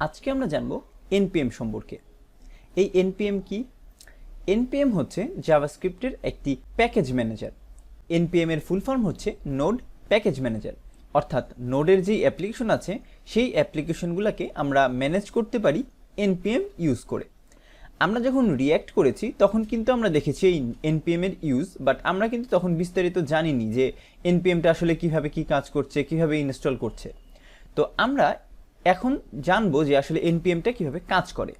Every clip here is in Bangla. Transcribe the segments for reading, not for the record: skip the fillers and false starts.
আজকে আমরা জানব npm সম্পর্কে। এই npm কি? npm হচ্ছে জাভাস্ক্রিপ্টের একটি প্যাকেজ ম্যানেজার। npm এর ফুল ফর্ম হচ্ছে নোড প্যাকেজ ম্যানেজার, অর্থাৎ নোডের যেই অ্যাপ্লিকেশন আছে সেই অ্যাপ্লিকেশনগুলোকে আমরা ম্যানেজ করতে পারি npm ইউজ করে। আমরা যখন রিঅ্যাক্ট করেছি তখন কিন্তু আমরা দেখেছি এই npm এর ইউজ, বাট আমরা কিন্তু তখন বিস্তারিত জানিনি যে npmটা আসলে কিভাবে কি কাজ করছে, কিভাবে ইনস্টল করছে। তো আমরা এখন জানবো যে আসলে npmটা কিভাবে কাজ করে।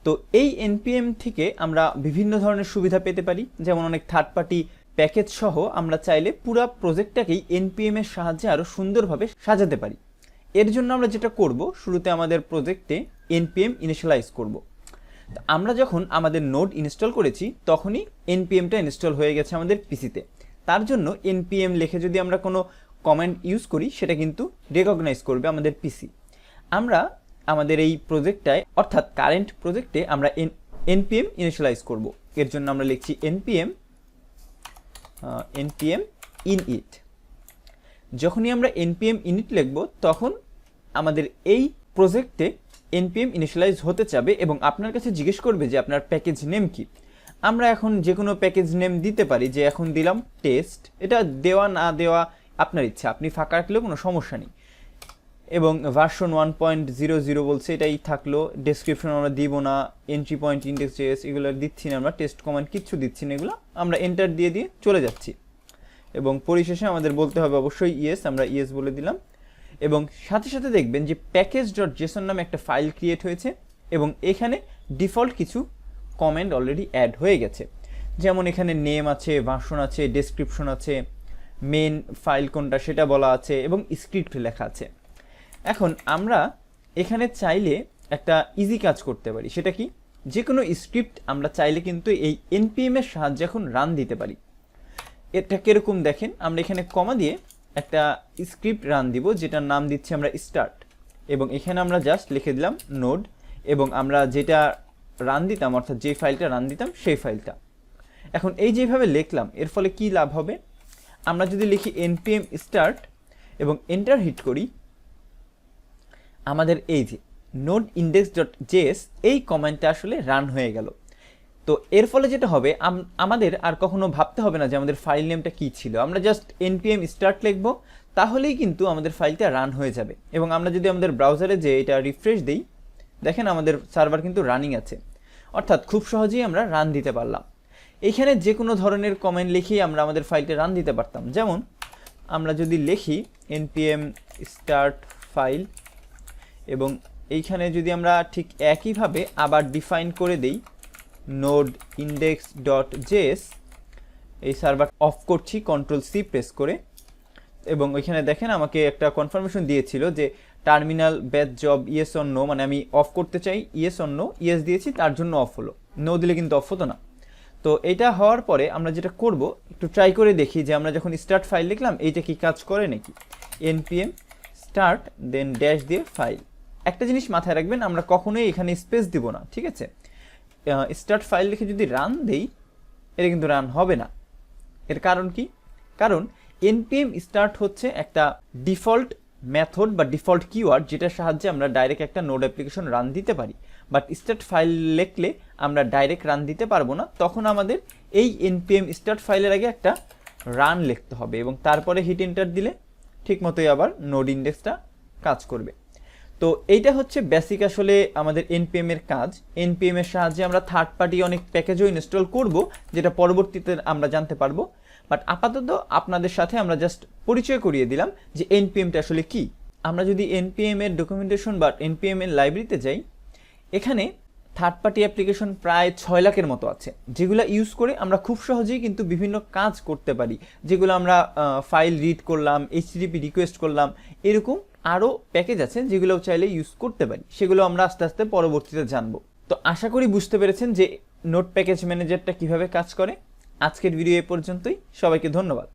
তো এই npm থেকে আমরা বিভিন্ন ধরনের সুবিধা পেতে পারি, যেমন অনেক থার্ড পার্টি প্যাকেজ সহ আমরা চাইলে পুরো প্রজেক্টটাকেই npm এর সাহায্যে আরো সুন্দরভাবে সাজাতে পারি। এর জন্য আমরা যেটা করব, শুরুতে আমাদের প্রজেক্টে npm ইনিশিয়ালাইজ করব। আমরা যখন আমাদের নোড ইনস্টল করেছি তখনই npmটা ইনস্টল হয়ে গেছে আমাদের পিসিতে। তার জন্য npm লিখে যদি আমরা কোনো কমান্ড ইউজ করি সেটা কিন্তু রেকগনাইজ করবে আমাদের পিসি। আমরা আমাদের এই প্রজেক্টটায় অর্থাৎ কারেন্ট প্রজেক্টে আমরা npm ইনিশিয়ালাইজ করব। এর জন্য আমরা লিখছি npm init। যখনই আমরা npm init লিখব তখন আমাদের এই প্রজেক্টে npm ইনিশিয়ালাইজ হতে চাবে এবং আপনার কাছে জিজ্ঞেস করবে যে আপনার প্যাকেজ নেম কি। আমরা এখন যে কোনো প্যাকেজ নেম দিতে পারি, যে এখন দিলাম টেস্ট। এটা দেওয়া না দেওয়া আপনার ইচ্ছা, আপনি ফাঁকা রাখলেও কোনো সমস্যা নেই। এবং ভার্সন 1.00 বলছে, এটাই থাকলো। ডেসক্রিপশন আমরা দিব না, এন্ট্রি পয়েন্ট index.js এগুলো দিচ্ছি না, আমরা টেস্ট কমান্ড কিচ্ছু দিচ্ছি না, এগুলো আমরা এন্টার দিয়ে চলে যাচ্ছি। এবং পরিশেষে আমাদের বলতে হবে অবশ্যই ইয়েস, আমরা ইয়েস বলে দিলাম। এবং সাথে সাথে দেখবেন যে প্যাকেজ.json নামে একটা ফাইল ক্রিয়েট হয়েছে এবং এখানে ডিফল্ট কিছু কমেন্ট অলরেডি অ্যাড হয়ে গেছে। যেমন এখানে নেম আছে, ভার্সন আছে, ডেসক্রিপশন আছে, মেন ফাইল কোনটা সেটা বলা আছে এবং স্ক্রিপ্ট লেখা আছে। এখন আমরা এখানে চাইলে একটা ইজি কাজ করতে পারি, সেটা কি, যে কোনো স্ক্রিপ্ট আমরা চাইলে কিন্তু এই npm এর সাহায্যে এখন রান দিতে পারি। এটা কিরকম দেখেন, আমরা এখানে কমা দিয়ে একটা স্ক্রিপ্ট রান দিব যেটার নাম দিচ্ছি আমরা স্টার্ট, এবং এখানে আমরা জাস্ট লিখে দিলাম নোড, এবং আমরা যেটা রান দিতাম অর্থাৎ যে ফাইলটা রান দিতাম সেই ফাইলটা। এখন এই যেভাবে লিখলাম এর ফলে কি লাভ হবে, আমরা যদি লিখি npm স্টার্ট এবং এন্টার হিট করি, আমাদের এই যে নোড index.js এই কমান্ডটা আসলে রান হয়ে গেল। তো এর ফলে যেটা হবে, আমাদের আর কখনো ভাবতে হবে না যে আমাদের ফাইল নেমটা কি ছিল। আমরা জাস্ট npm স্টার্ট লিখব, তাহলেই কিন্তু আমাদের ফাইলটা রান হয়ে যাবে। এবং আমরা যদি আমাদের ব্রাউজারে যে এটা রিফ্রেশ দিই, দেখেন আমাদের সার্ভার কিন্তু রানিং আছে, অর্থাৎ খুব সহজেই আমরা রান দিতে পারলাম। এইখানে যে কোনো ধরনের কমেন্ট লিখেই আমরা আমাদের ফাইলটা রান দিতে পারতাম। যেমন আমরা যদি লিখি npm স্টার্ট ফাইল, এবং এইখানে যদি আমরা ঠিক একইভাবে আবার ডিফাইন করে দেই নোড index.js, এই সার্ভার অফ করছি Ctrl+C প্রেস করে, এবং ওইখানে দেখেন আমাকে একটা কনফার্মেশন দিয়েছিল যে terminal batch job yes or no, মানে আমি অফ করতে চাই, ইয়েস অর নো, ইয়েস দিয়েছি তার জন্য অফ হলো, নো দিলে কিন্তু অফ হতো না। তো এটা হওয়ার পরে আমরা যেটা করব, একটু ট্রাই করে দেখি যে আমরা যখন স্টার্ট ফাইল লিখলাম এইটা কি কাজ করে নাকি। npm স্টার্ট দেন ড্যাশ দিয়ে ফাইল। একটা জিনিস মাথায় রাখবেন, আমরা কখনোই এখানে স্পেস দিব না, ঠিক আছে। স্টার্ট ফাইল লিখে যদি রান দেই, এটা কিন্তু রান হবে না। এর কারণ কি? কারণ npm স্টার্ট হচ্ছে একটা ডিফল্ট মেথড বা ডিফল্ট কিওয়ার্ড, যেটার সাহায্যে আমরা ডাইরেক্ট একটা নোড অ্যাপ্লিকেশন রান দিতে পারি। বাট স্টার্ট ফাইল লিখলে আমরা ডাইরেক্ট রান দিতে পারবো না, তখন আমাদের এই npm স্টার্ট ফাইলের আগে একটা রান লিখতে হবে এবং তারপরে হিট এন্টার দিলে ঠিক মতোই আবার নোড ইন্ডেক্সটা কাজ করবে। তো এইটা হচ্ছে বেসিক আসলে আমাদের npm এর কাজ। npm এর সাহায্যে আমরা থার্ড পার্টি অনেক প্যাকেজও ইনস্টল করব, যেটা পরবর্তীতে আমরা জানতে পারবো। বাট আপাতত আপনাদের সাথে আমরা জাস্ট পরিচয় করিয়ে দিলাম যে npmটা আসলে কি। আমরা যদি npm এর ডকুমেন্টেশন বা npm এর লাইব্রেরিতে যাই, এখানে থার্ড পার্টি অ্যাপ্লিকেশন প্রায় 6 লাখের মতো আছে, যেগুলো ইউজ করে আমরা খুব সহজেই কিন্তু বিভিন্ন কাজ করতে পারি। যেগুলো আমরা ফাইল রিড করলাম, HTTP রিকোয়েস্ট করলাম, এরকম আরও প্যাকেজ আছে যেগুলো চাইলে ইউজ করতে পারি। সেগুলো আমরা আস্তে আস্তে পরবর্তীতে জানবো। তো আশা করি বুঝতে পেরেছেন যে নোড প্যাকেজ ম্যানেজারটা কিভাবে কাজ করে। আজকের ভিডিও এ পর্যন্তই, সবাইকে ধন্যবাদ।